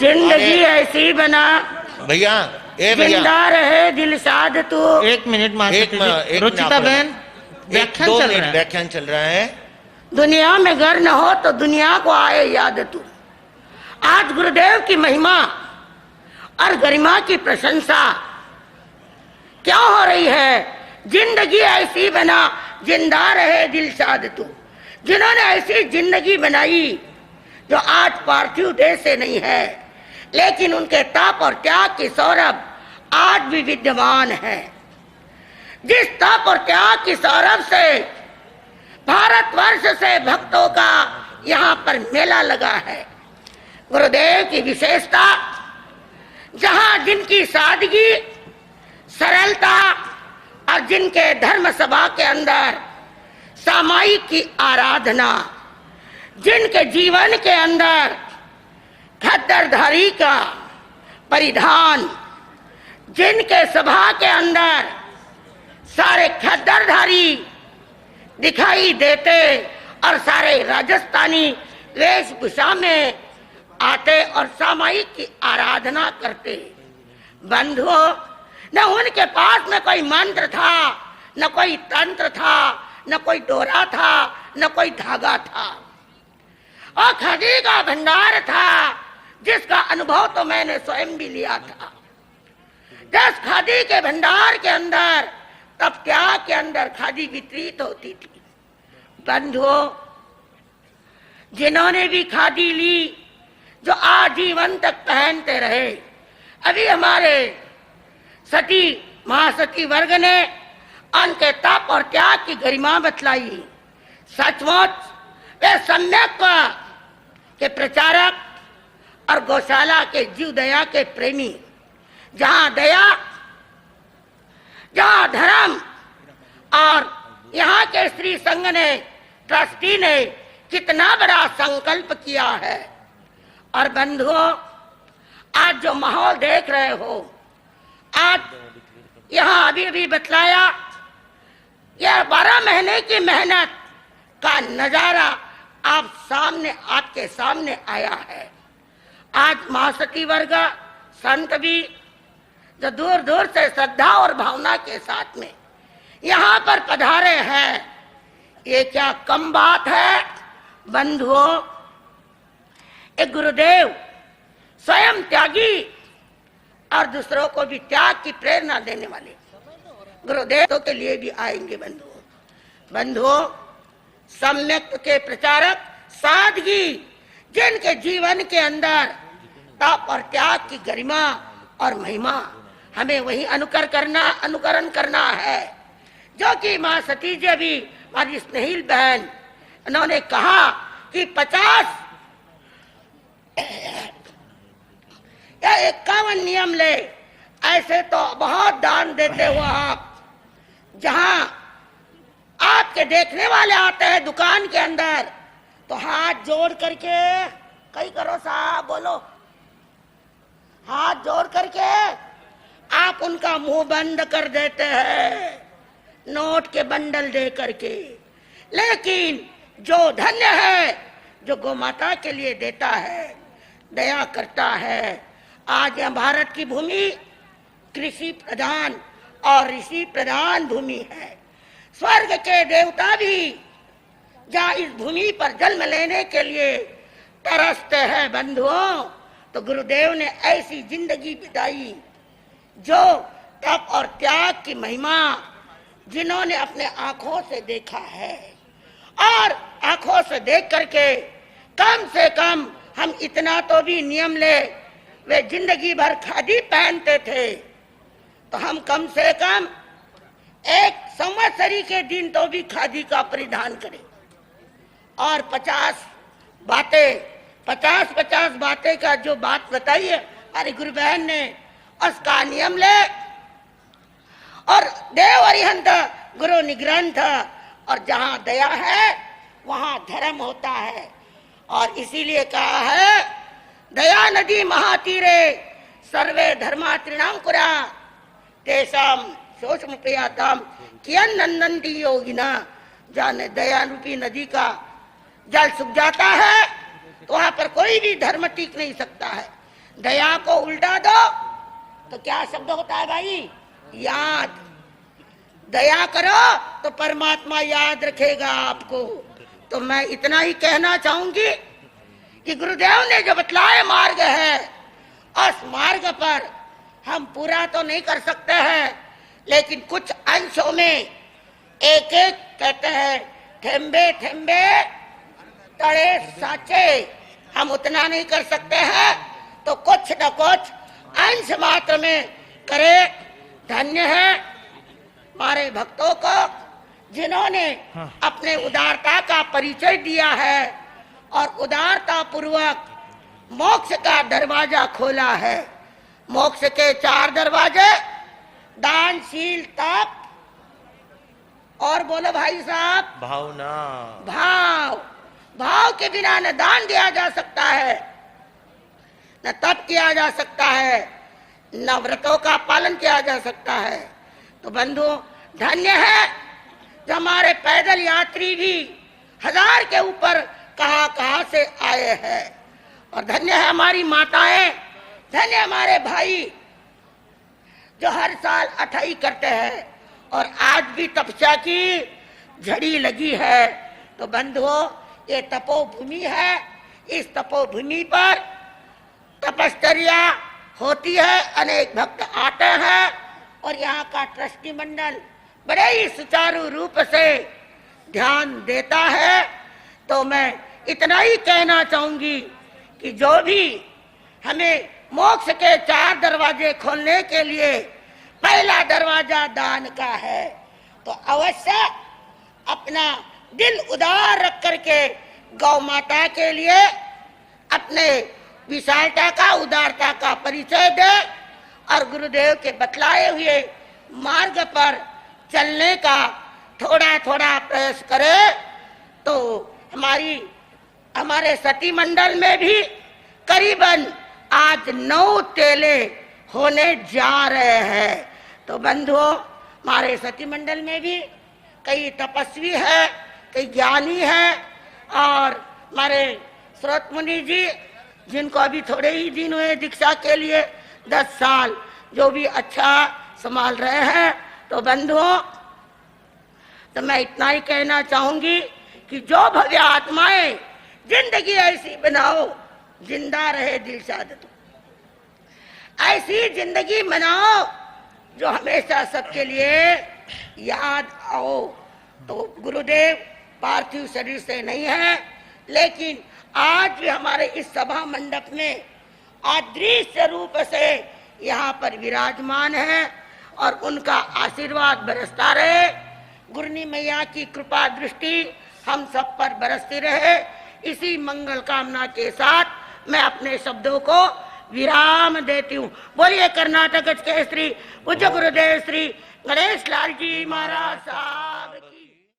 जिंदगी ऐसी बना भैया जिंदा रहे दिल साध तू। एक मिनट रुचिता बहन, व्याख्यान चल रहा है। दुनिया में घर न हो तो दुनिया को आए याद तू। आज गुरुदेव की महिमा और गरिमा की प्रशंसा क्यों हो रही है? जिंदगी ऐसी बना जिंदा रहे दिल शाद तू। जिन्होंने ऐसी जिंदगी बनाई जो आज पार्थिव देह से नहीं है, लेकिन उनके तप और त्याग की सौरभ आज भी विद्यमान है। जिस तप और त्याग की सौरभ से भारतवर्ष से भक्तों का यहाँ पर मेला लगा है। गुरुदेव की विशेषता, जहाँ जिनकी सादगी, सरलता और जिनके धर्म सभा के अंदर सामायिक की आराधना, जिनके जीवन के अंदर खद्दरधारी का परिधान, जिनके सभा के अंदर सारे खद्दरधारी दिखाई देते और सारे राजस्थानी वेशभूषा में आते और सामायिक की आराधना करते। बंधुओं, न उनके पास में कोई मंत्र था, न कोई तंत्र था, न कोई डोरा था, न कोई धागा था। और खड़ी का भंडार था जिसका अनुभव तो मैंने स्वयं भी लिया था। जिस खादी के भंडार के अंदर तब त्याग के अंदर खादी वितरित होती थी। बंधुओं, जिन्होंने भी खादी ली, जो आजीवन तक पहनते रहे। अभी हमारे सती महासती वर्ग ने उनके तप और त्याग की गरिमा बतलाई। सचमुच वे सम्यक के प्रचारक और गौशाला के जीव दया के प्रेमी। जहाँ दया, जहाँ धर्म, और यहाँ के श्री संघ ने, ट्रस्टी ने कितना बड़ा संकल्प किया है। और बंधुओं, आज जो माहौल देख रहे हो, आज यहाँ अभी अभी बतलाया, यह 12 महीने की मेहनत का नजारा आप सामने, आपके सामने आया है। आज महासती वर्ग संत भी जो दूर दूर से श्रद्धा और भावना के साथ में यहाँ पर पधारे हैं, ये क्या कम बात है? बंधुओं, एक गुरुदेव स्वयं त्यागी और दूसरों को भी त्याग की प्रेरणा देने वाले गुरुदेव के लिए भी आएंगे। बंधुओं, सम्यक के प्रचारक, सादगी, जिनके जीवन के अंदर तप और त्याग की गरिमा और महिमा, हमें वही अनुकरण करना है जो कि माँ सती जी अभी हमारी स्नेहिल बहन, उन्होंने कहा कि 50 या 51 नियम ले। ऐसे तो बहुत दान देते हो आप। जहां आपके देखने वाले आते हैं दुकान के अंदर, तो हाथ जोड़ करके कई करो साहब, बोलो, हाथ जोड़ करके आप उनका मुंह बंद कर देते हैं नोट के बंडल दे करके। लेकिन जो धन्य है, जो गौ माता के लिए देता है, दया करता है। आज यह भारत की भूमि कृषि प्रधान और ऋषि प्रधान भूमि है। स्वर्ग के देवता भी जहाँ इस भूमि पर जन्म लेने के लिए तरसते हैं। बंधुओं, तो गुरुदेव ने ऐसी जिंदगी बिताई जो तप और त्याग की महिमा, जिन्होंने अपने आंखों से देखा है। और आंखों से देख करके कम से कम हम इतना तो भी नियम ले, वे जिंदगी भर खादी पहनते थे, तो हम कम से कम एक संवत्सरी के दिन तो भी खादी का परिधान करें। और 50 बातें का जो बात बताई है हमारी गुरु बहन ने, उसका नियम ले। और देव अरिहंत गुरु निग्रंथ, और जहाँ दया है वहाँ धर्म होता है। और इसीलिए कहा है, दया नदी महातीरे सर्वे धर्मा त्रिणांकुरा तेषाम शोषम प्रियाताम कियन नंदंती योगिना। जाने दया रूपी नदी का जल सूख जाता है तो वहां पर कोई भी धर्म टिक नहीं सकता है। दया को उल्टा दो तो क्या शब्द होता है भाई? याद। दया करो तो परमात्मा याद रखेगा आपको। तो मैं इतना ही कहना चाहूंगी कि गुरुदेव ने जो बतलाए मार्ग है, उस मार्ग पर हम पूरा तो नहीं कर सकते हैं, लेकिन कुछ अंशों में एक एक कहते हैं ठेम्बे ठेम्बे तड़े साचे, हम उतना नहीं कर सकते हैं तो कुछ न कुछ अंश मात्र में करे। धन्य है हमारे भक्तों को जिन्होंने अपने उदारता का परिचय दिया है और उदारता पूर्वक मोक्ष का दरवाजा खोला है। मोक्ष के 4 दरवाजे दान, शील, तप और बोलो भाई साहब भावना। भाव। भाव के बिना न दान दिया जा सकता है, न तप किया जा सकता है, न व्रतों का पालन किया जा सकता है। तो बंधु धन्य है जो हमारे पैदल यात्री भी 1000 के ऊपर कहां से आए हैं। और धन्य है हमारी माताएं, धन्य हमारे भाई जो हर साल अठाई करते हैं और आज भी तपस्या की झड़ी लगी है। तो बंधुओं ये तपोभूमि है, इस तपोभूमि पर तपश्चर्या होती है, अनेक भक्त आते हैं और यहाँ का ट्रस्टी मंडल बड़े ही सुचारू रूप से ध्यान देता है। तो मैं इतना ही कहना चाहूंगी कि जो भी हमें मोक्ष के 4 दरवाजे खोलने के लिए पहला दरवाजा दान का है, तो अवश्य अपना दिल उदार रख करके गौ माता के लिए अपने विशालता का, उदारता का परिचय दे और गुरुदेव के बतलाए हुए मार्ग पर चलने का थोड़ा थोड़ा प्रयास करे। तो हमारे सती मंडल में भी करीबन आज 9 चेले होने जा रहे हैं। तो बंधुओं हमारे सती मंडल में भी कई तपस्वी है, कई ज्ञानी है और हमारे स्रोत मुनि जी जिनको अभी थोड़े ही दिन हुए दीक्षा के लिए 10 साल, जो भी अच्छा संभाल रहे हैं। तो बंधुओं तो मैं इतना ही कहना चाहूंगी कि जो भव्य आत्माएं जिंदगी ऐसी बनाओ जिंदा रहे दिल साधत, ऐसी जिंदगी बनाओ जो हमेशा सबके लिए याद आओ। तो गुरुदेव पार्थिव शरीर से नहीं है, लेकिन आज भी हमारे इस सभा मंडप में अदृश्य रूप से यहाँ पर विराजमान है और उनका आशीर्वाद बरसता रहे। गुरनी मैया की कृपा दृष्टि हम सब पर बरसती रहे। इसी मंगल कामना के साथ मैं अपने शब्दों को विराम देती हूँ। बोलिए कर्नाटक के श्री पूज्य गुरुदेव श्री गणेश लाल जी महाराज साहब।